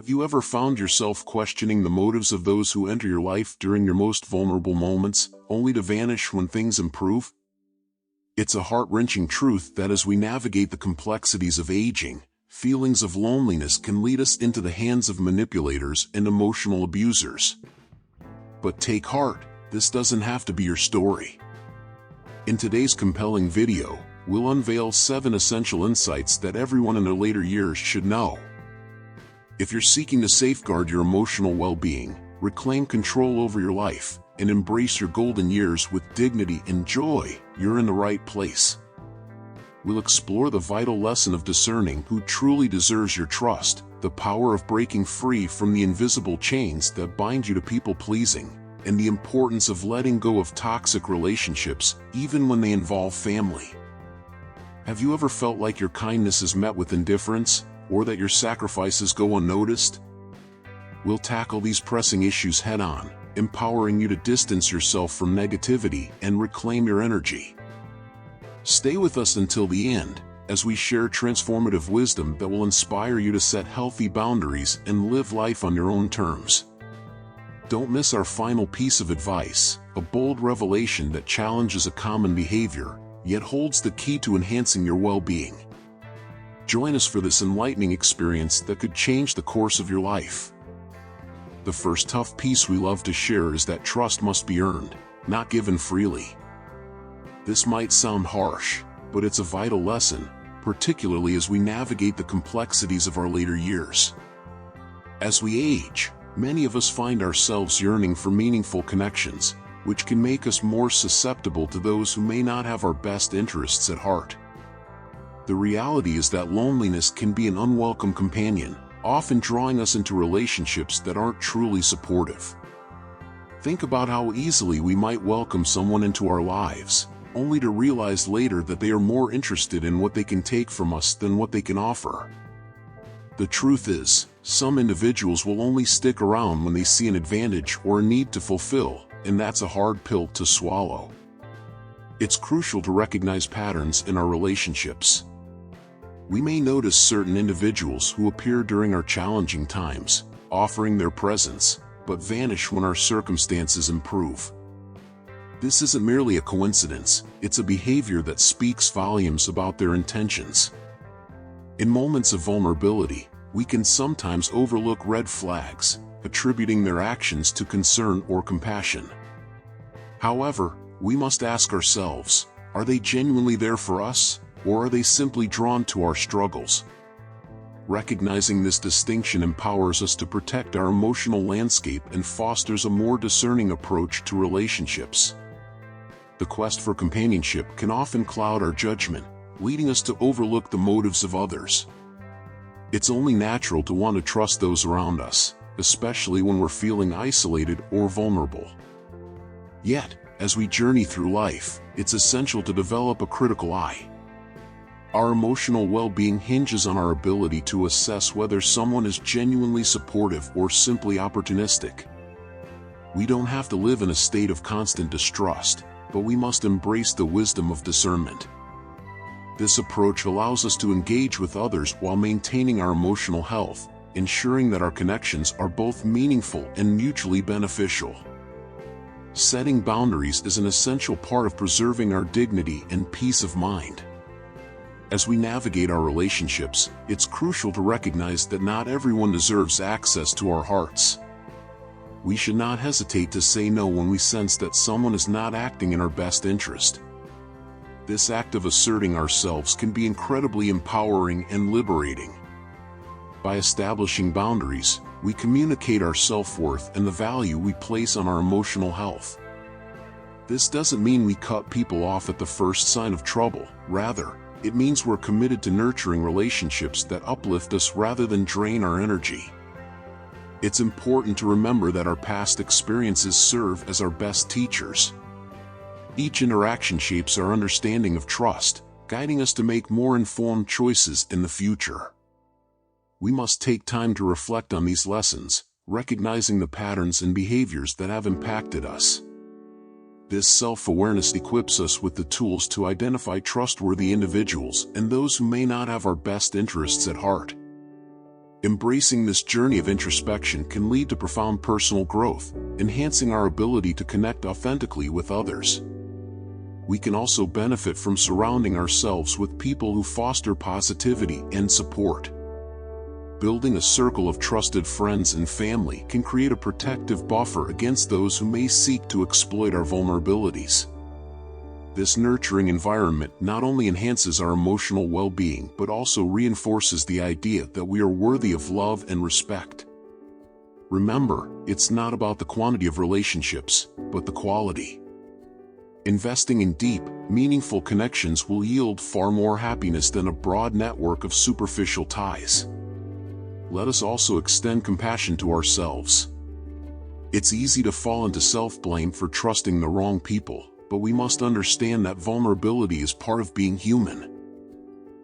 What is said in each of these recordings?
Have you ever found yourself questioning the motives of those who enter your life during your most vulnerable moments, only to vanish when things improve? It's a heart-wrenching truth that as we navigate the complexities of aging, feelings of loneliness can lead us into the hands of manipulators and emotional abusers. But take heart, this doesn't have to be your story. In today's compelling video, we'll unveil 7 essential insights that everyone in their later years should know. If you're seeking to safeguard your emotional well-being, reclaim control over your life, and embrace your golden years with dignity and joy, you're in the right place. We'll explore the vital lesson of discerning who truly deserves your trust, the power of breaking free from the invisible chains that bind you to people-pleasing, and the importance of letting go of toxic relationships, even when they involve family. Have you ever felt like your kindness is met with indifference, or that your sacrifices go unnoticed? We'll tackle these pressing issues head-on, empowering you to distance yourself from negativity and reclaim your energy. Stay with us until the end, as we share transformative wisdom that will inspire you to set healthy boundaries and live life on your own terms. Don't miss our final piece of advice, a bold revelation that challenges a common behavior, yet holds the key to enhancing your well-being. Join us for this enlightening experience that could change the course of your life. The first tough piece we love to share is that trust must be earned, not given freely. This might sound harsh, but it's a vital lesson, particularly as we navigate the complexities of our later years. As we age, many of us find ourselves yearning for meaningful connections, which can make us more susceptible to those who may not have our best interests at heart. The reality is that loneliness can be an unwelcome companion, often drawing us into relationships that aren't truly supportive. Think about how easily we might welcome someone into our lives, only to realize later that they are more interested in what they can take from us than what they can offer. The truth is, some individuals will only stick around when they see an advantage or a need to fulfill, and that's a hard pill to swallow. It's crucial to recognize patterns in our relationships. We may notice certain individuals who appear during our challenging times, offering their presence, but vanish when our circumstances improve. This isn't merely a coincidence, it's a behavior that speaks volumes about their intentions. In moments of vulnerability, we can sometimes overlook red flags, attributing their actions to concern or compassion. However, we must ask ourselves, are they genuinely there for us, or are they simply drawn to our struggles? Recognizing this distinction empowers us to protect our emotional landscape and fosters a more discerning approach to relationships. The quest for companionship can often cloud our judgment, leading us to overlook the motives of others. It's only natural to want to trust those around us, especially when we're feeling isolated or vulnerable. Yet, as we journey through life, it's essential to develop a critical eye. Our emotional well-being hinges on our ability to assess whether someone is genuinely supportive or simply opportunistic. We don't have to live in a state of constant distrust, but we must embrace the wisdom of discernment. This approach allows us to engage with others while maintaining our emotional health, ensuring that our connections are both meaningful and mutually beneficial. Setting boundaries is an essential part of preserving our dignity and peace of mind. As we navigate our relationships, it's crucial to recognize that not everyone deserves access to our hearts. We should not hesitate to say no when we sense that someone is not acting in our best interest. This act of asserting ourselves can be incredibly empowering and liberating. By establishing boundaries, we communicate our self-worth and the value we place on our emotional health. This doesn't mean we cut people off at the first sign of trouble. Rather, it means we're committed to nurturing relationships that uplift us rather than drain our energy. It's important to remember that our past experiences serve as our best teachers. Each interaction shapes our understanding of trust, guiding us to make more informed choices in the future. We must take time to reflect on these lessons, recognizing the patterns and behaviors that have impacted us. This self-awareness equips us with the tools to identify trustworthy individuals and those who may not have our best interests at heart. Embracing this journey of introspection can lead to profound personal growth, enhancing our ability to connect authentically with others. We can also benefit from surrounding ourselves with people who foster positivity and support. Building a circle of trusted friends and family can create a protective buffer against those who may seek to exploit our vulnerabilities. This nurturing environment not only enhances our emotional well-being but also reinforces the idea that we are worthy of love and respect. Remember, it's not about the quantity of relationships, but the quality. Investing in deep, meaningful connections will yield far more happiness than a broad network of superficial ties. Let us also extend compassion to ourselves. It's easy to fall into self-blame for trusting the wrong people, but we must understand that vulnerability is part of being human.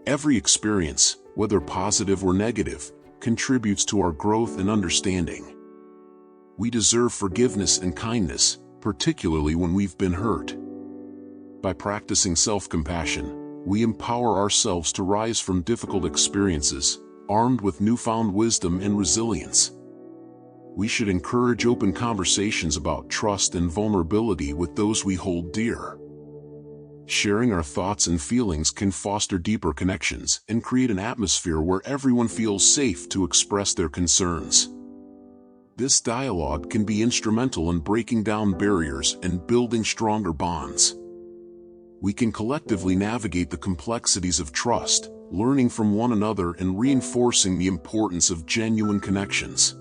Every experience, whether positive or negative, contributes to our growth and understanding. We deserve forgiveness and kindness, particularly when we've been hurt. By practicing self-compassion, we empower ourselves to rise from difficult experiences, armed with newfound wisdom and resilience. We should encourage open conversations about trust and vulnerability with those we hold dear. Sharing our thoughts and feelings can foster deeper connections and create an atmosphere where everyone feels safe to express their concerns. This dialogue can be instrumental in breaking down barriers and building stronger bonds. We can collectively navigate the complexities of trust, learning from one another and reinforcing the importance of genuine connections.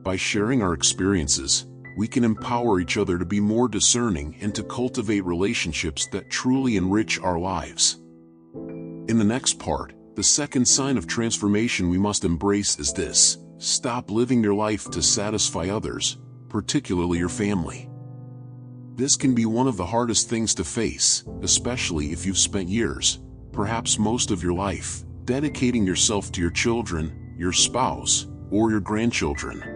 By sharing our experiences, we can empower each other to be more discerning and to cultivate relationships that truly enrich our lives. In the next part, the second sign of transformation we must embrace is this: stop living your life to satisfy others, particularly your family. This can be one of the hardest things to face, especially if you've spent years, perhaps most of your life, dedicating yourself to your children, your spouse, or your grandchildren.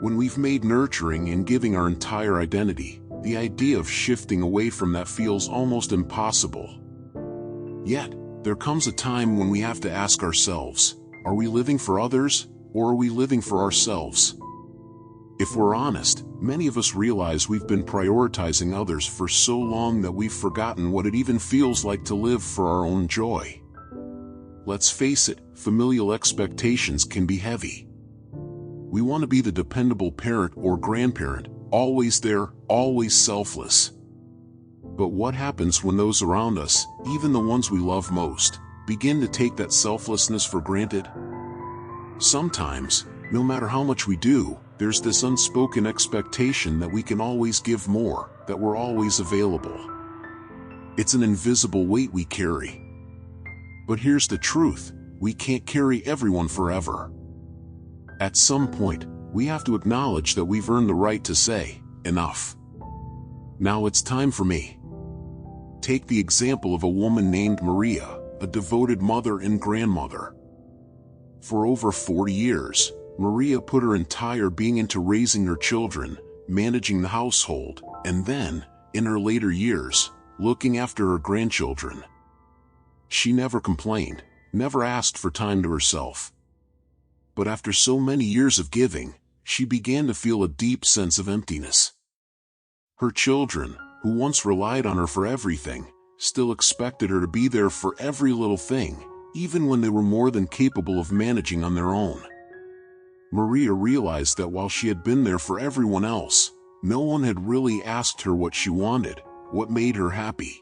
When we've made nurturing and giving our entire identity, the idea of shifting away from that feels almost impossible. Yet, there comes a time when we have to ask ourselves, are we living for others, or are we living for ourselves? If we're honest, many of us realize we've been prioritizing others for so long that we've forgotten what it even feels like to live for our own joy. Let's face it, familial expectations can be heavy. We want to be the dependable parent or grandparent, always there, always selfless. But what happens when those around us, even the ones we love most, begin to take that selflessness for granted? Sometimes, no matter how much we do, there's this unspoken expectation that we can always give more, that we're always available. It's an invisible weight we carry. But here's the truth: we can't carry everyone forever. At some point, we have to acknowledge that we've earned the right to say, enough. Now it's time for me. Take the example of a woman named Maria, a devoted mother and grandmother. For over 40 years, Maria put her entire being into raising her children, managing the household, and then, in her later years, looking after her grandchildren. She never complained, never asked for time to herself. But after so many years of giving, she began to feel a deep sense of emptiness. Her children, who once relied on her for everything, still expected her to be there for every little thing, even when they were more than capable of managing on their own. Maria realized that while she had been there for everyone else, no one had really asked her what she wanted, what made her happy.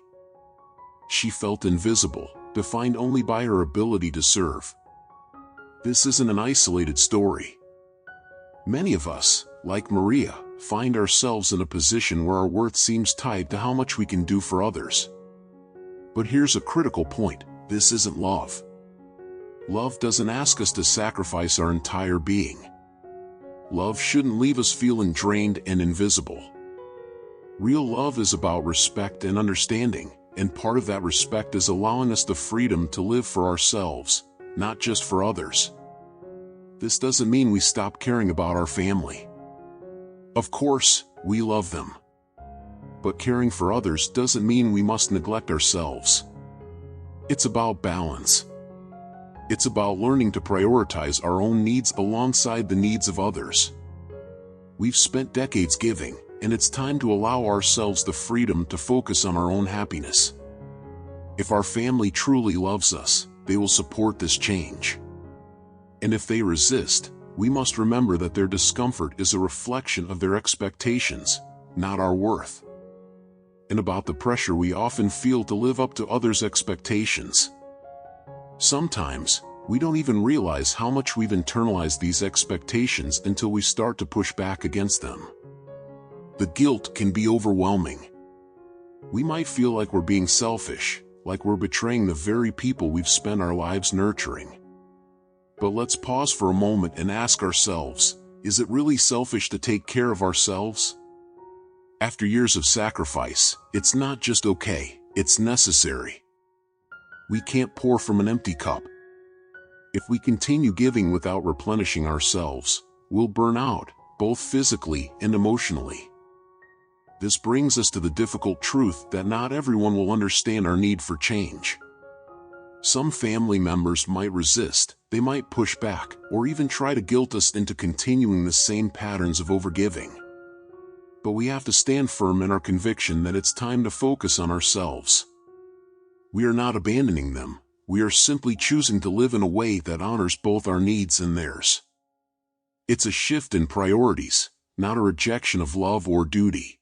She felt invisible, defined only by her ability to serve. This isn't an isolated story. Many of us, like Maria, find ourselves in a position where our worth seems tied to how much we can do for others. But here's a critical point: this isn't love. Love doesn't ask us to sacrifice our entire being. Love shouldn't leave us feeling drained and invisible. Real love is about respect and understanding, and part of that respect is allowing us the freedom to live for ourselves, not just for others. This doesn't mean we stop caring about our family. Of course, we love them. But caring for others doesn't mean we must neglect ourselves. It's about balance. It's about learning to prioritize our own needs alongside the needs of others. We've spent decades giving, and it's time to allow ourselves the freedom to focus on our own happiness. If our family truly loves us, they will support this change. And if they resist, we must remember that their discomfort is a reflection of their expectations, not our worth. And about the pressure we often feel to live up to others' expectations. Sometimes, we don't even realize how much we've internalized these expectations until we start to push back against them. The guilt can be overwhelming. We might feel like we're being selfish, like we're betraying the very people we've spent our lives nurturing. But let's pause for a moment and ask ourselves, is it really selfish to take care of ourselves? After years of sacrifice, it's not just okay, it's necessary. We can't pour from an empty cup. If we continue giving without replenishing ourselves, we'll burn out, both physically and emotionally. This brings us to the difficult truth that not everyone will understand our need for change. Some family members might resist, they might push back, or even try to guilt us into continuing the same patterns of overgiving. But we have to stand firm in our conviction that it's time to focus on ourselves. We are not abandoning them, we are simply choosing to live in a way that honors both our needs and theirs. It's a shift in priorities, not a rejection of love or duty.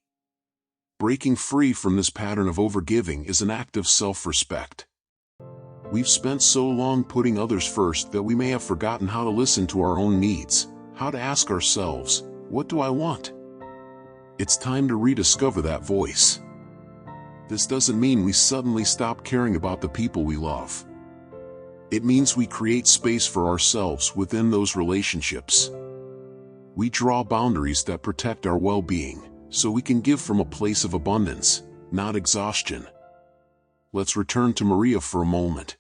Breaking free from this pattern of overgiving is an act of self-respect. We've spent so long putting others first that we may have forgotten how to listen to our own needs, how to ask ourselves, what do I want? It's time to rediscover that voice. This doesn't mean we suddenly stop caring about the people we love. It means we create space for ourselves within those relationships. We draw boundaries that protect our well-being, so we can give from a place of abundance, not exhaustion. Let's return to Maria for a moment.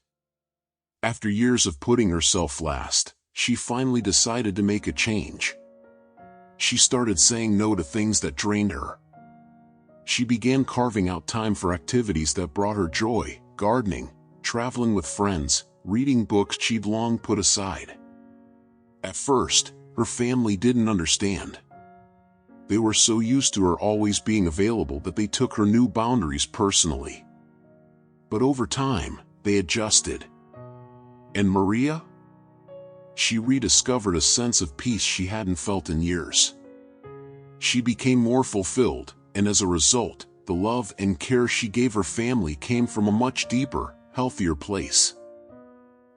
After years of putting herself last, she finally decided to make a change. She started saying no to things that drained her. She began carving out time for activities that brought her joy, gardening, traveling with friends, reading books she'd long put aside. At first, her family didn't understand. They were so used to her always being available that they took her new boundaries personally. But over time, they adjusted. And Maria? She rediscovered a sense of peace she hadn't felt in years. She became more fulfilled, and as a result, the love and care she gave her family came from a much deeper, healthier place.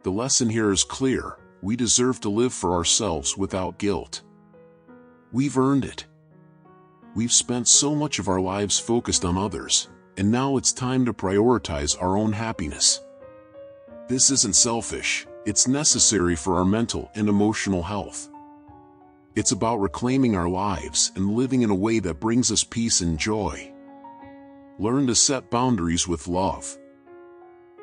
The lesson here is clear: we deserve to live for ourselves without guilt. We've earned it. We've spent so much of our lives focused on others, and now it's time to prioritize our own happiness. This isn't selfish, it's necessary for our mental and emotional health. It's about reclaiming our lives and living in a way that brings us peace and joy. Learn to set boundaries with love.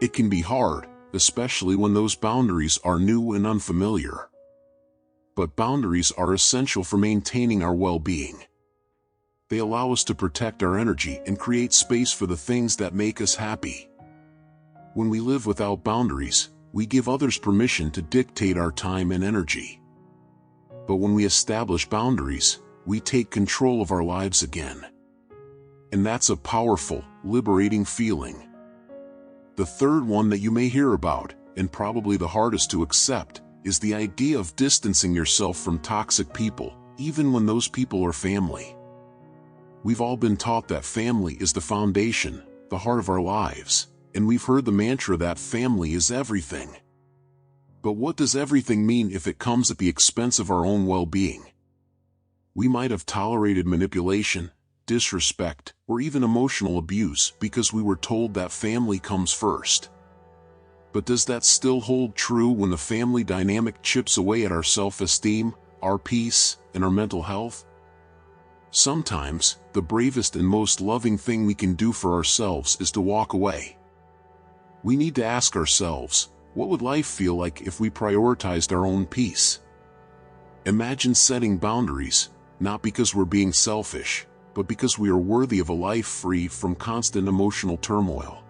It can be hard, especially when those boundaries are new and unfamiliar. But boundaries are essential for maintaining our well-being. They allow us to protect our energy and create space for the things that make us happy. When we live without boundaries, we give others permission to dictate our time and energy. But when we establish boundaries, we take control of our lives again. And that's a powerful, liberating feeling. The third one that you may hear about, and probably the hardest to accept, is the idea of distancing yourself from toxic people, even when those people are family. We've all been taught that family is the foundation, the heart of our lives, and we've heard the mantra that family is everything. But what does everything mean if it comes at the expense of our own well-being? We might have tolerated manipulation, disrespect, or even emotional abuse because we were told that family comes first. But does that still hold true when the family dynamic chips away at our self-esteem, our peace, and our mental health? Sometimes, the bravest and most loving thing we can do for ourselves is to walk away. We need to ask ourselves, what would life feel like if we prioritized our own peace? Imagine setting boundaries, not because we're being selfish, but because we are worthy of a life free from constant emotional turmoil.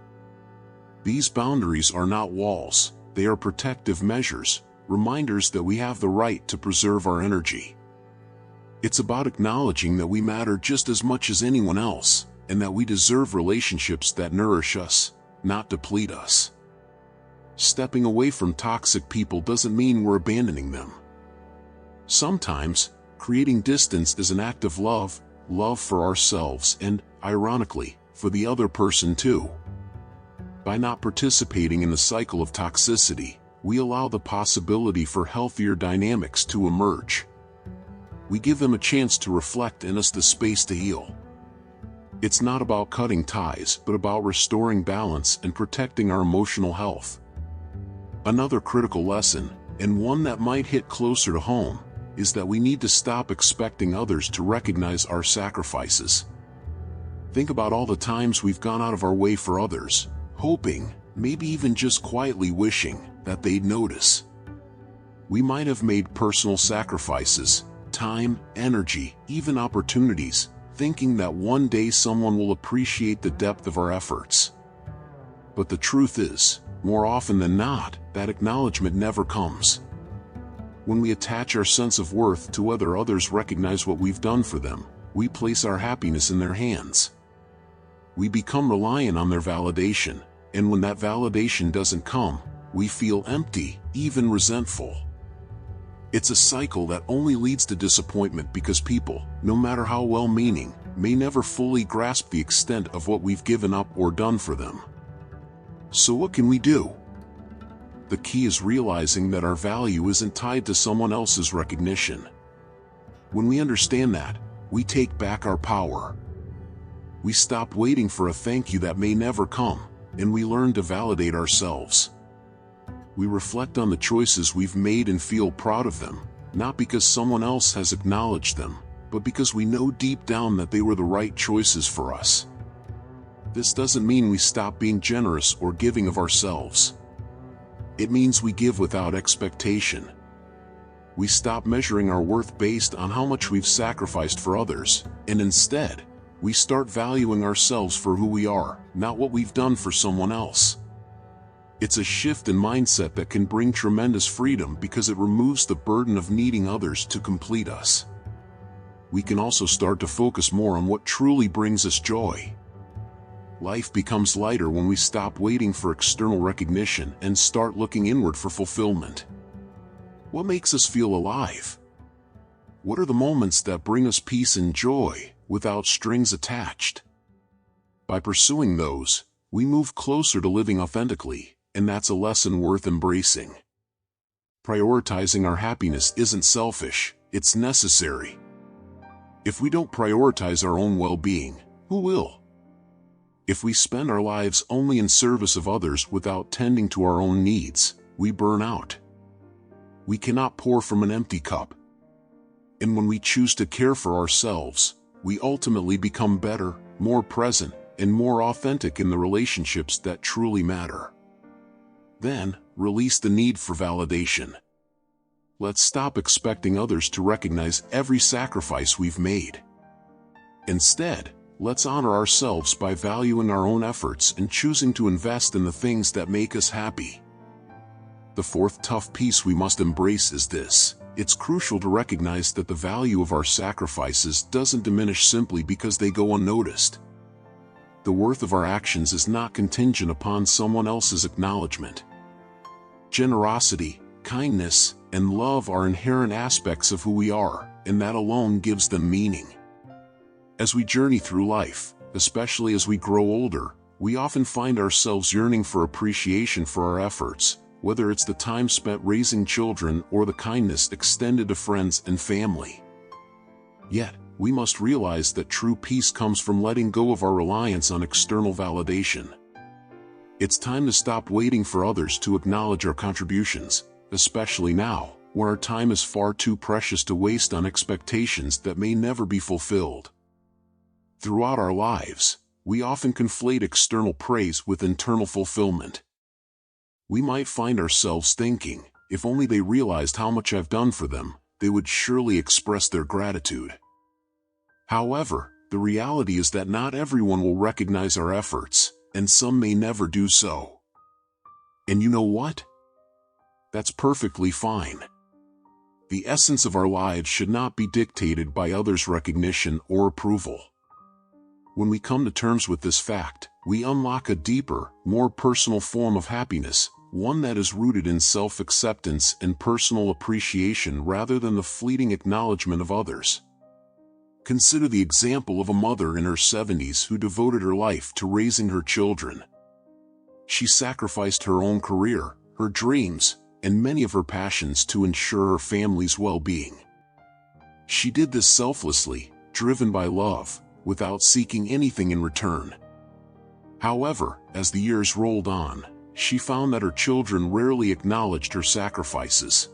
These boundaries are not walls, They are protective measures, reminders that we have the right to preserve our energy. It's about acknowledging that we matter just as much as anyone else, and that we deserve relationships that nourish us, not deplete us. Stepping away from toxic people doesn't mean we're abandoning them. Sometimes, creating distance is an act of love for ourselves and, ironically, for the other person too. By not participating in the cycle of toxicity, we allow the possibility for healthier dynamics to emerge. We give them a chance to reflect and us the space to heal. It's not about cutting ties, but about restoring balance and protecting our emotional health. Another critical lesson, and one that might hit closer to home, is that we need to stop expecting others to recognize our sacrifices. Think about all the times we've gone out of our way for others, hoping, maybe even just quietly wishing, that they'd notice. We might have made personal sacrifices, time, energy, even opportunities, thinking that one day someone will appreciate the depth of our efforts. But the truth is, more often than not, that acknowledgement never comes. When we attach our sense of worth to whether others recognize what we've done for them, we place our happiness in their hands. We become reliant on their validation, and when that validation doesn't come, we feel empty, even resentful. It's a cycle that only leads to disappointment because people, no matter how well-meaning, may never fully grasp the extent of what we've given up or done for them. So what can we do? The key is realizing that our value isn't tied to someone else's recognition. When we understand that, we take back our power. We stop waiting for a thank you that may never come, and we learn to validate ourselves. We reflect on the choices we've made and feel proud of them, not because someone else has acknowledged them, but because we know deep down that they were the right choices for us. This doesn't mean we stop being generous or giving of ourselves. It means we give without expectation. We stop measuring our worth based on how much we've sacrificed for others, and instead, we start valuing ourselves for who we are, not what we've done for someone else. It's a shift in mindset that can bring tremendous freedom because it removes the burden of needing others to complete us. We can also start to focus more on what truly brings us joy. Life becomes lighter when we stop waiting for external recognition and start looking inward for fulfillment. What makes us feel alive? What are the moments that bring us peace and joy, without strings attached? By pursuing those, we move closer to living authentically, and that's a lesson worth embracing. Prioritizing our happiness isn't selfish, it's necessary. If we don't prioritize our own well-being, who will? If we spend our lives only in service of others without tending to our own needs, we burn out. We cannot pour from an empty cup. And when we choose to care for ourselves, we ultimately become better, more present, and more authentic in the relationships that truly matter. Then, release the need for validation. Let's stop expecting others to recognize every sacrifice we've made. Instead, let's honor ourselves by valuing our own efforts and choosing to invest in the things that make us happy. The fourth tough piece we must embrace is this: it's crucial to recognize that the value of our sacrifices doesn't diminish simply because they go unnoticed. The worth of our actions is not contingent upon someone else's acknowledgement. Generosity, kindness, and love are inherent aspects of who we are, and that alone gives them meaning. As we journey through life, especially as we grow older, we often find ourselves yearning for appreciation for our efforts, whether it's the time spent raising children or the kindness extended to friends and family. Yet, we must realize that true peace comes from letting go of our reliance on external validation. It's time to stop waiting for others to acknowledge our contributions, especially now, where our time is far too precious to waste on expectations that may never be fulfilled. Throughout our lives, we often conflate external praise with internal fulfillment. We might find ourselves thinking, if only they realized how much I've done for them, they would surely express their gratitude. However, the reality is that not everyone will recognize our efforts, and some may never do so. And you know what? That's perfectly fine. The essence of our lives should not be dictated by others' recognition or approval. When we come to terms with this fact, we unlock a deeper, more personal form of happiness, one that is rooted in self-acceptance and personal appreciation rather than the fleeting acknowledgement of others. Consider the example of a mother in her 70s who devoted her life to raising her children. She sacrificed her own career, her dreams, and many of her passions to ensure her family's well-being. She did this selflessly, driven by love, without seeking anything in return. However, as the years rolled on, she found that her children rarely acknowledged her sacrifices.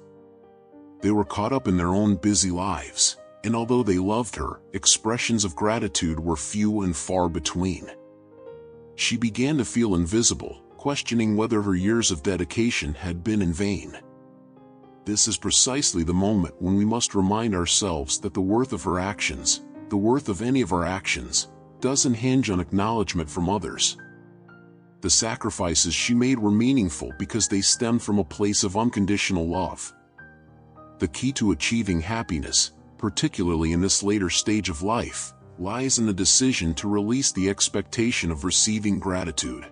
They were caught up in their own busy lives, and although they loved her, expressions of gratitude were few and far between. She began to feel invisible, questioning whether her years of dedication had been in vain. This is precisely the moment when we must remind ourselves that the worth of her actions, the worth of any of our actions, doesn't hinge on acknowledgement from others. The sacrifices she made were meaningful because they stemmed from a place of unconditional love. The key to achieving happiness, particularly in this later stage of life, lies in the decision to release the expectation of receiving gratitude.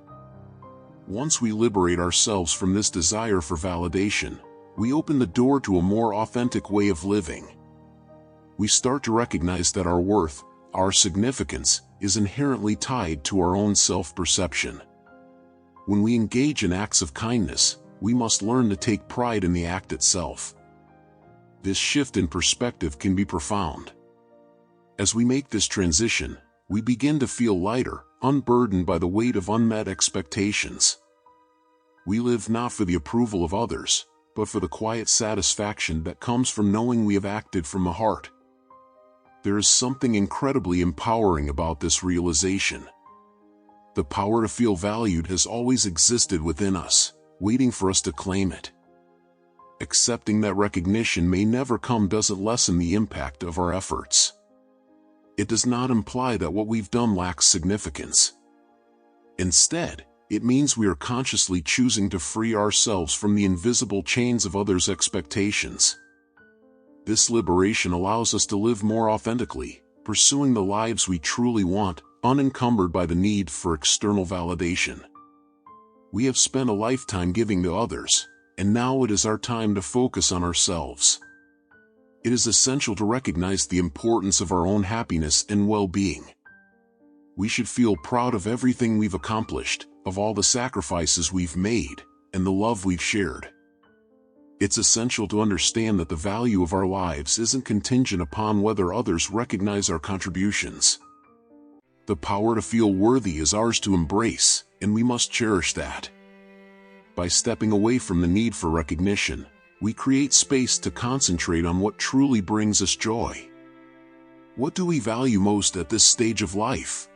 Once we liberate ourselves from this desire for validation, we open the door to a more authentic way of living. We start to recognize that our worth, our significance, is inherently tied to our own self-perception. When we engage in acts of kindness, we must learn to take pride in the act itself. This shift in perspective can be profound. As we make this transition, we begin to feel lighter, unburdened by the weight of unmet expectations. We live not for the approval of others, but for the quiet satisfaction that comes from knowing we have acted from the heart. There is something incredibly empowering about this realization. The power to feel valued has always existed within us, waiting for us to claim it. Accepting that recognition may never come doesn't lessen the impact of our efforts. It does not imply that what we've done lacks significance. Instead, it means we are consciously choosing to free ourselves from the invisible chains of others' expectations. This liberation allows us to live more authentically, pursuing the lives we truly want, unencumbered by the need for external validation. We have spent a lifetime giving to others, and now it is our time to focus on ourselves. It is essential to recognize the importance of our own happiness and well-being. We should feel proud of everything we've accomplished, of all the sacrifices we've made, and the love we've shared. It's essential to understand that the value of our lives isn't contingent upon whether others recognize our contributions. The power to feel worthy is ours to embrace, and we must cherish that. By stepping away from the need for recognition, we create space to concentrate on what truly brings us joy. What do we value most at this stage of life?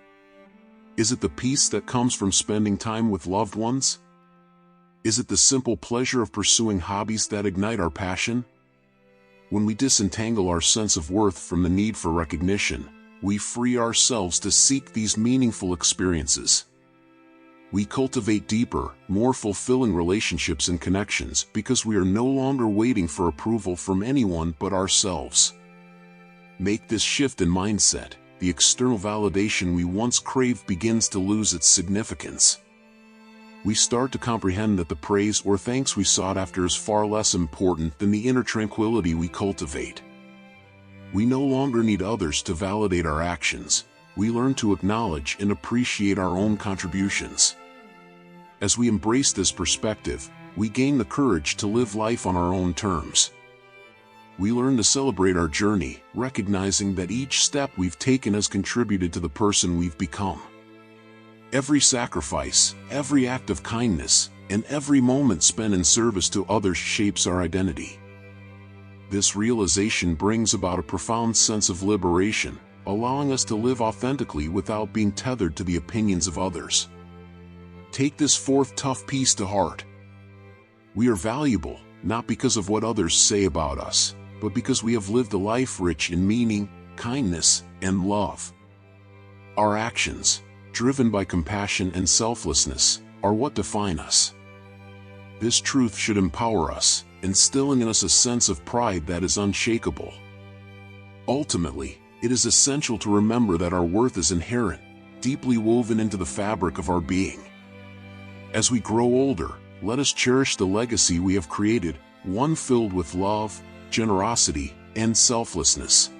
Is it the peace that comes from spending time with loved ones? Is it the simple pleasure of pursuing hobbies that ignite our passion? When we disentangle our sense of worth from the need for recognition, we free ourselves to seek these meaningful experiences. We cultivate deeper, more fulfilling relationships and connections because we are no longer waiting for approval from anyone but ourselves. Make this shift in mindset. The external validation we once craved begins to lose its significance. We start to comprehend that the praise or thanks we sought after is far less important than the inner tranquility we cultivate. We no longer need others to validate our actions. We learn to acknowledge and appreciate our own contributions. As we embrace this perspective, we gain the courage to live life on our own terms. We learn to celebrate our journey, recognizing that each step we've taken has contributed to the person we've become. Every sacrifice, every act of kindness, and every moment spent in service to others shapes our identity. This realization brings about a profound sense of liberation, allowing us to live authentically without being tethered to the opinions of others. Take this fourth tough piece to heart. We are valuable, not because of what others say about us, but because we have lived a life rich in meaning, kindness, and love. Our actions, driven by compassion and selflessness, are what define us. This truth should empower us, instilling in us a sense of pride that is unshakable. Ultimately, it is essential to remember that our worth is inherent, deeply woven into the fabric of our being. As we grow older, let us cherish the legacy we have created, one filled with love, generosity, and selflessness.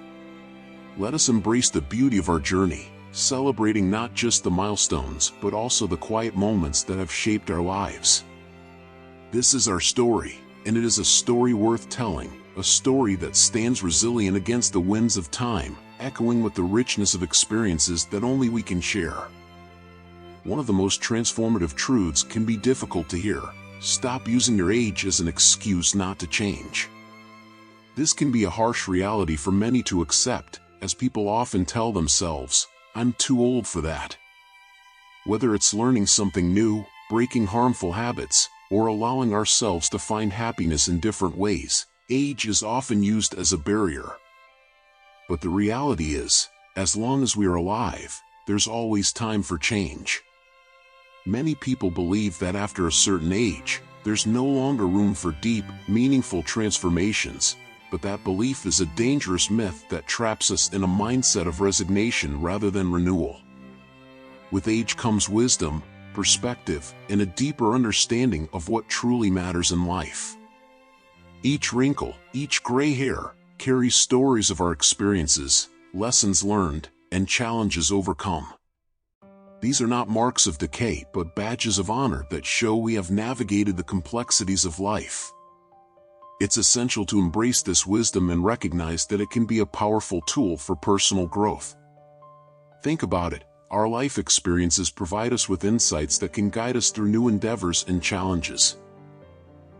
Let us embrace the beauty of our journey, celebrating not just the milestones but also the quiet moments that have shaped our lives. This is our story, and it is a story worth telling, a story that stands resilient against the winds of time, echoing with the richness of experiences that only we can share. One of the most transformative truths can be difficult to hear: stop using your age as an excuse not to change. This can be a harsh reality for many to accept, as people often tell themselves, "I'm too old for that." Whether it's learning something new, breaking harmful habits, or allowing ourselves to find happiness in different ways, age is often used as a barrier. But the reality is, as long as we are alive, there's always time for change. Many people believe that after a certain age, there's no longer room for deep, meaningful transformations, but that belief is a dangerous myth that traps us in a mindset of resignation rather than renewal. With age comes wisdom, perspective, and a deeper understanding of what truly matters in life. Each wrinkle, each gray hair, carries stories of our experiences, lessons learned, and challenges overcome. These are not marks of decay but badges of honor that show we have navigated the complexities of life. It's essential to embrace this wisdom and recognize that it can be a powerful tool for personal growth. Think about it. Our life experiences provide us with insights that can guide us through new endeavors and challenges.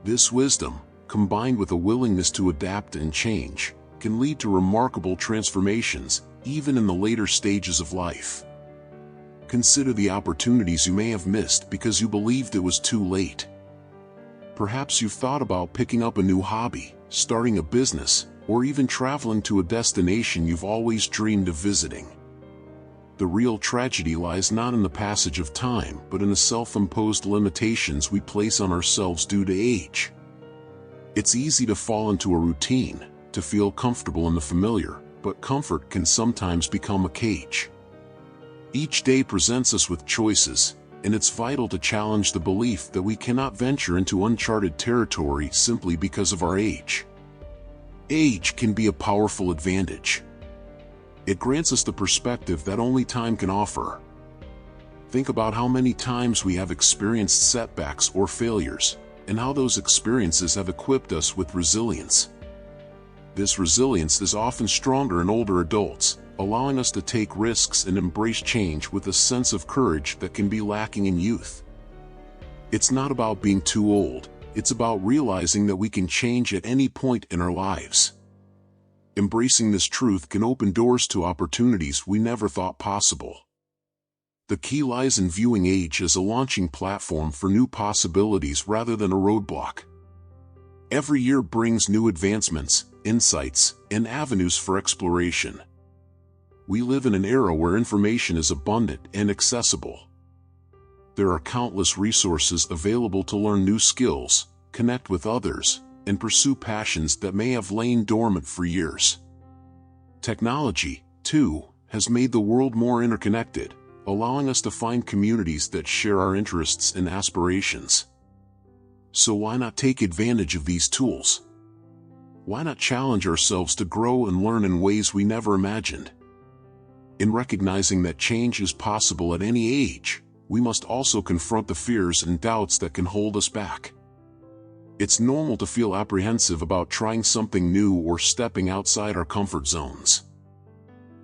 This wisdom, combined with a willingness to adapt and change, can lead to remarkable transformations, even in the later stages of life. Consider the opportunities you may have missed because you believed it was too late. Perhaps you've thought about picking up a new hobby, starting a business, or even traveling to a destination you've always dreamed of visiting. The real tragedy lies not in the passage of time but in the self-imposed limitations we place on ourselves due to age. It's easy to fall into a routine, to feel comfortable in the familiar, but comfort can sometimes become a cage. Each day presents us with choices, and it's vital to challenge the belief that we cannot venture into uncharted territory simply because of our age. Age can be a powerful advantage. It grants us the perspective that only time can offer. Think about how many times we have experienced setbacks or failures, and how those experiences have equipped us with resilience. This resilience is often stronger in older adults, allowing us to take risks and embrace change with a sense of courage that can be lacking in youth. It's not about being too old, it's about realizing that we can change at any point in our lives. Embracing this truth can open doors to opportunities we never thought possible. The key lies in viewing age as a launching platform for new possibilities rather than a roadblock. Every year brings new advancements, insights, and avenues for exploration. We live in an era where information is abundant and accessible. There are countless resources available to learn new skills, connect with others, and pursue passions that may have lain dormant for years. Technology, too, has made the world more interconnected, allowing us to find communities that share our interests and aspirations. So why not take advantage of these tools? Why not challenge ourselves to grow and learn in ways we never imagined? In recognizing that change is possible at any age, we must also confront the fears and doubts that can hold us back. It's normal to feel apprehensive about trying something new or stepping outside our comfort zones.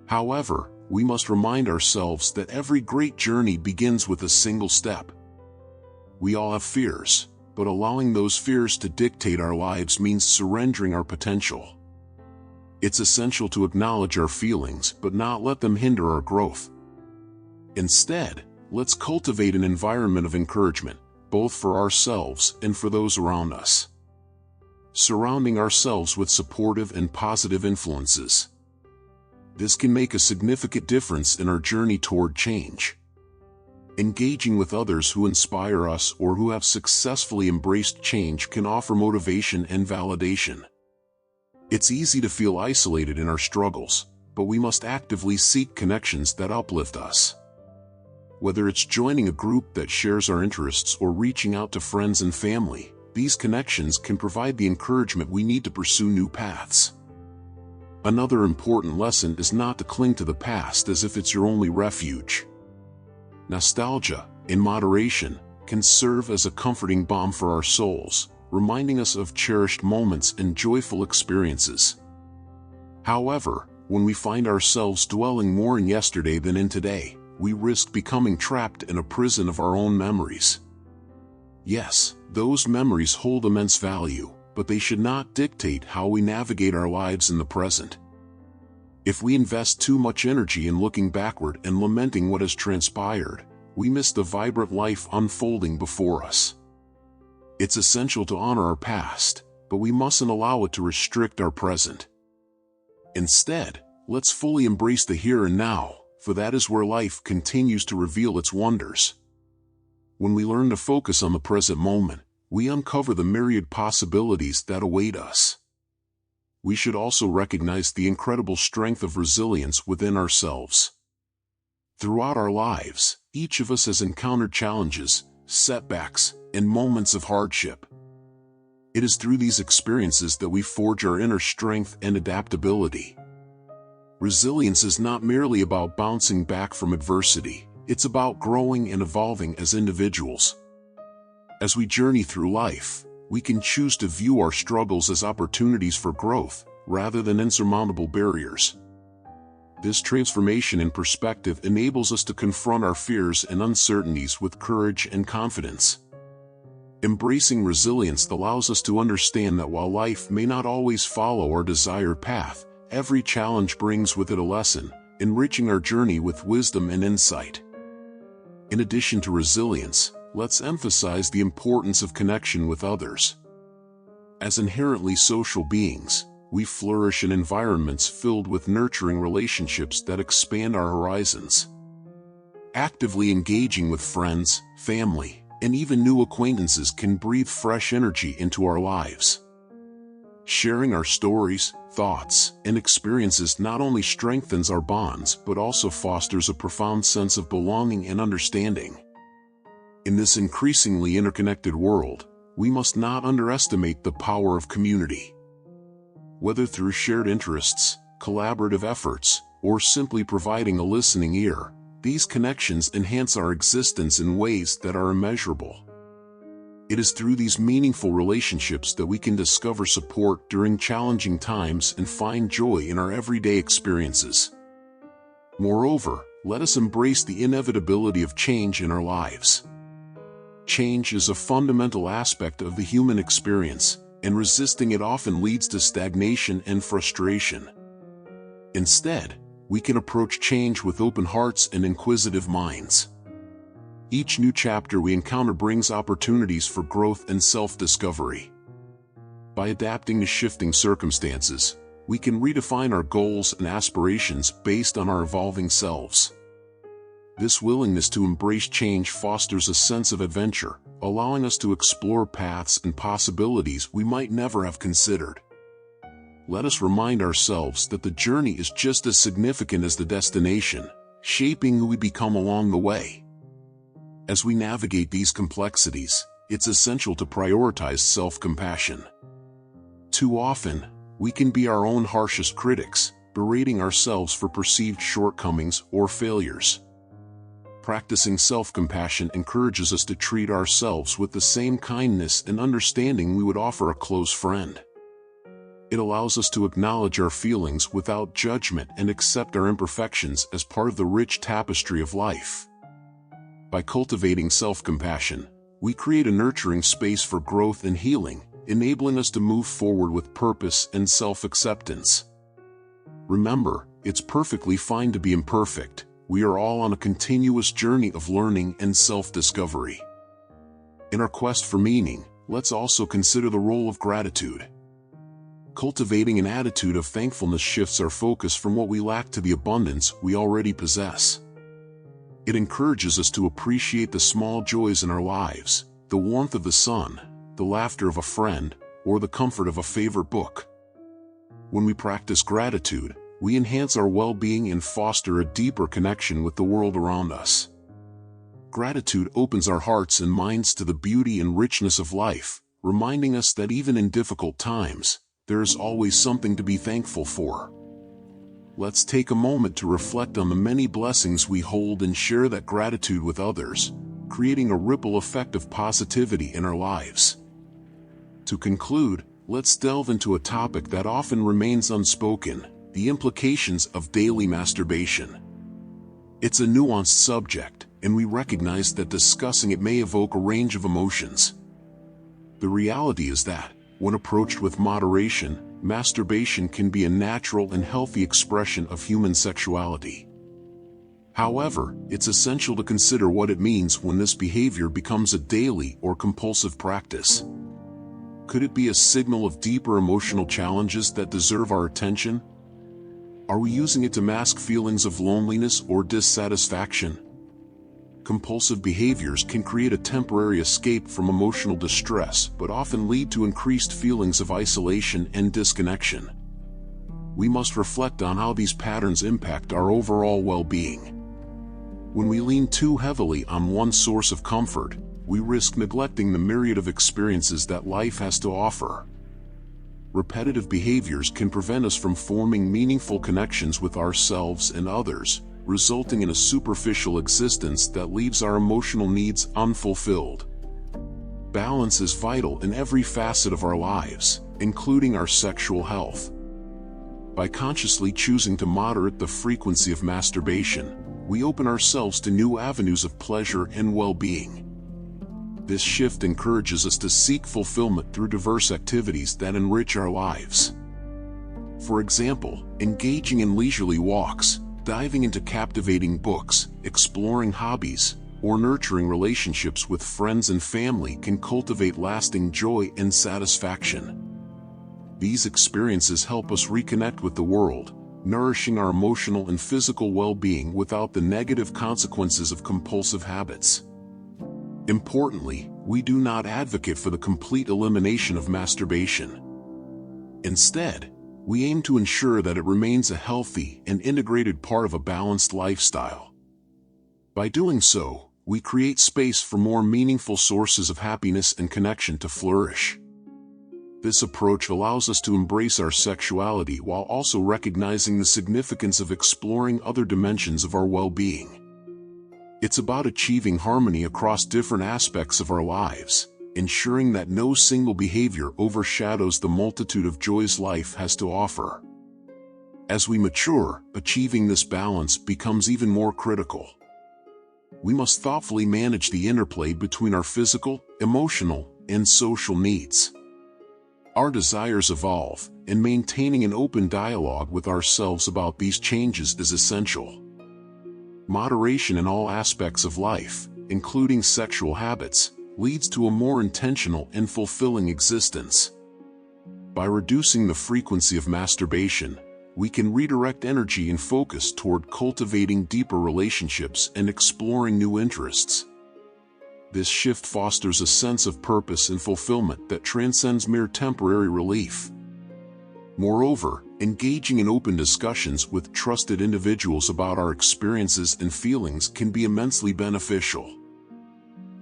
However, we must remind ourselves that every great journey begins with a single step. We all have fears, but allowing those fears to dictate our lives means surrendering our potential. It's essential to acknowledge our feelings but not let them hinder our growth. Instead, let's cultivate an environment of encouragement, both for ourselves and for those around us. Surrounding ourselves with supportive and positive influences. This can make a significant difference in our journey toward change. Engaging with others who inspire us or who have successfully embraced change can offer motivation and validation. It's easy to feel isolated in our struggles, but we must actively seek connections that uplift us. Whether it's joining a group that shares our interests or reaching out to friends and family, these connections can provide the encouragement we need to pursue new paths. Another important lesson is not to cling to the past as if it's your only refuge. Nostalgia, in moderation, can serve as a comforting balm for our souls, reminding us of cherished moments and joyful experiences. However, when we find ourselves dwelling more in yesterday than in today, we risk becoming trapped in a prison of our own memories. Yes, those memories hold immense value, but they should not dictate how we navigate our lives in the present. If we invest too much energy in looking backward and lamenting what has transpired, we miss the vibrant life unfolding before us. It's essential to honor our past, but we mustn't allow it to restrict our present. Instead, let's fully embrace the here and now, for that is where life continues to reveal its wonders. When we learn to focus on the present moment, we uncover the myriad possibilities that await us. We should also recognize the incredible strength of resilience within ourselves. Throughout our lives, each of us has encountered challenges, setbacks, and moments of hardship. It is through these experiences that we forge our inner strength and adaptability. Resilience is not merely about bouncing back from adversity, it's about growing and evolving as individuals. As we journey through life, we can choose to view our struggles as opportunities for growth, rather than insurmountable barriers. This transformation in perspective enables us to confront our fears and uncertainties with courage and confidence. Embracing resilience allows us to understand that while life may not always follow our desired path, every challenge brings with it a lesson, enriching our journey with wisdom and insight. In addition to resilience, let's emphasize the importance of connection with others. As inherently social beings, we flourish in environments filled with nurturing relationships that expand our horizons. Actively engaging with friends, family, and even new acquaintances can breathe fresh energy into our lives. Sharing our stories, thoughts, and experiences not only strengthens our bonds but also fosters a profound sense of belonging and understanding. In this increasingly interconnected world, we must not underestimate the power of community. Whether through shared interests, collaborative efforts, or simply providing a listening ear, these connections enhance our existence in ways that are immeasurable. It is through these meaningful relationships that we can discover support during challenging times and find joy in our everyday experiences. Moreover, let us embrace the inevitability of change in our lives. Change is a fundamental aspect of the human experience, and resisting it often leads to stagnation and frustration. Instead, we can approach change with open hearts and inquisitive minds. Each new chapter we encounter brings opportunities for growth and self-discovery. By adapting to shifting circumstances, we can redefine our goals and aspirations based on our evolving selves. This willingness to embrace change fosters a sense of adventure, allowing us to explore paths and possibilities we might never have considered. Let us remind ourselves that the journey is just as significant as the destination, shaping who we become along the way. As we navigate these complexities, it's essential to prioritize self-compassion. Too often, we can be our own harshest critics, berating ourselves for perceived shortcomings or failures. Practicing self-compassion encourages us to treat ourselves with the same kindness and understanding we would offer a close friend. It allows us to acknowledge our feelings without judgment and accept our imperfections as part of the rich tapestry of life. By cultivating self-compassion, we create a nurturing space for growth and healing, enabling us to move forward with purpose and self-acceptance. Remember, it's perfectly fine to be imperfect. We are all on a continuous journey of learning and self-discovery. In our quest for meaning, let's also consider the role of gratitude. Cultivating an attitude of thankfulness shifts our focus from what we lack to the abundance we already possess. It encourages us to appreciate the small joys in our lives, the warmth of the sun, the laughter of a friend, or the comfort of a favorite book. When we practice gratitude, we enhance our well-being and foster a deeper connection with the world around us. Gratitude opens our hearts and minds to the beauty and richness of life, reminding us that even in difficult times, there is always something to be thankful for. Let's take a moment to reflect on the many blessings we hold and share that gratitude with others, creating a ripple effect of positivity in our lives. To conclude, let's delve into a topic that often remains unspoken: the implications of daily masturbation. It's a nuanced subject, and we recognize that discussing it may evoke a range of emotions. The reality is that, when approached with moderation, masturbation can be a natural and healthy expression of human sexuality. However, it's essential to consider what it means when this behavior becomes a daily or compulsive practice. Could it be a signal of deeper emotional challenges that deserve our attention? Are we using it to mask feelings of loneliness or dissatisfaction? Compulsive behaviors can create a temporary escape from emotional distress, but often lead to increased feelings of isolation and disconnection. We must reflect on how these patterns impact our overall well-being. When we lean too heavily on one source of comfort, we risk neglecting the myriad of experiences that life has to offer. Repetitive behaviors can prevent us from forming meaningful connections with ourselves and others, resulting in a superficial existence that leaves our emotional needs unfulfilled. Balance is vital in every facet of our lives, including our sexual health. By consciously choosing to moderate the frequency of masturbation, we open ourselves to new avenues of pleasure and well-being. This shift encourages us to seek fulfillment through diverse activities that enrich our lives. For example, engaging in leisurely walks, diving into captivating books, exploring hobbies, or nurturing relationships with friends and family can cultivate lasting joy and satisfaction. These experiences help us reconnect with the world, nourishing our emotional and physical well-being without the negative consequences of compulsive habits. Importantly, we do not advocate for the complete elimination of masturbation. Instead, we aim to ensure that it remains a healthy and integrated part of a balanced lifestyle. By doing so, we create space for more meaningful sources of happiness and connection to flourish. This approach allows us to embrace our sexuality while also recognizing the significance of exploring other dimensions of our well-being. It's about achieving harmony across different aspects of our lives, ensuring that no single behavior overshadows the multitude of joys life has to offer. As we mature, achieving this balance becomes even more critical. We must thoughtfully manage the interplay between our physical, emotional, and social needs. Our desires evolve, and maintaining an open dialogue with ourselves about these changes is essential. Moderation in all aspects of life, including sexual habits, leads to a more intentional and fulfilling existence. By reducing the frequency of masturbation, we can redirect energy and focus toward cultivating deeper relationships and exploring new interests. This shift fosters a sense of purpose and fulfillment that transcends mere temporary relief. Moreover, engaging in open discussions with trusted individuals about our experiences and feelings can be immensely beneficial.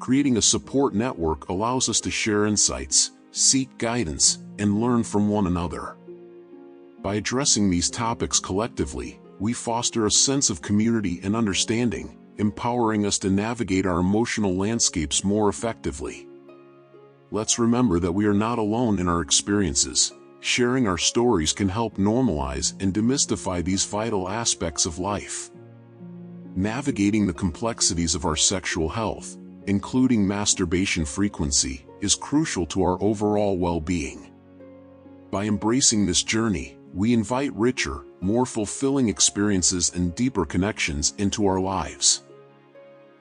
Creating a support network allows us to share insights, seek guidance, and learn from one another. By addressing these topics collectively, we foster a sense of community and understanding, empowering us to navigate our emotional landscapes more effectively. Let's remember that we are not alone in our experiences. Sharing our stories can help normalize and demystify these vital aspects of life. Navigating the complexities of our sexual health, including masturbation frequency, is crucial to our overall well-being. By embracing this journey, we invite richer, more fulfilling experiences and deeper connections into our lives.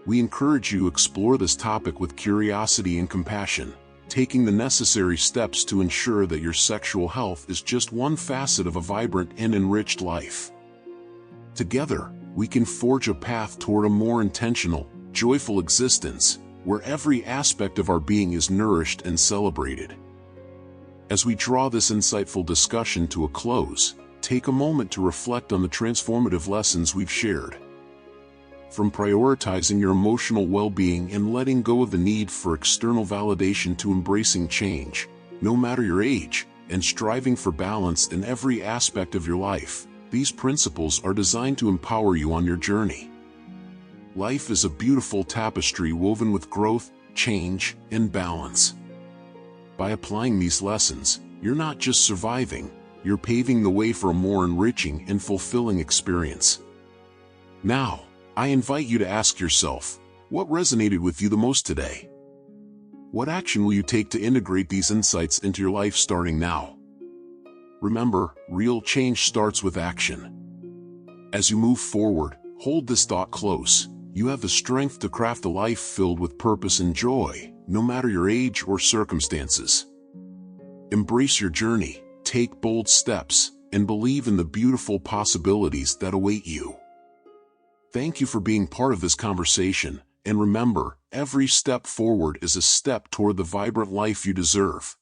We encourage you to explore this topic with curiosity and compassion, taking the necessary steps to ensure that your sexual health is just one facet of a vibrant and enriched life. Together, we can forge a path toward a more intentional, joyful existence, where every aspect of our being is nourished and celebrated. As we draw this insightful discussion to a close, take a moment to reflect on the transformative lessons we've shared. From prioritizing your emotional well-being and letting go of the need for external validation to embracing change, no matter your age, and striving for balance in every aspect of your life, these principles are designed to empower you on your journey. Life is a beautiful tapestry woven with growth, change, and balance. By applying these lessons, you're not just surviving, you're paving the way for a more enriching and fulfilling experience. Now, I invite you to ask yourself, what resonated with you the most today? What action will you take to integrate these insights into your life starting now? Remember, real change starts with action. As you move forward, hold this thought close. You have the strength to craft a life filled with purpose and joy, no matter your age or circumstances. Embrace your journey, take bold steps, and believe in the beautiful possibilities that await you. Thank you for being part of this conversation, and remember, every step forward is a step toward the vibrant life you deserve.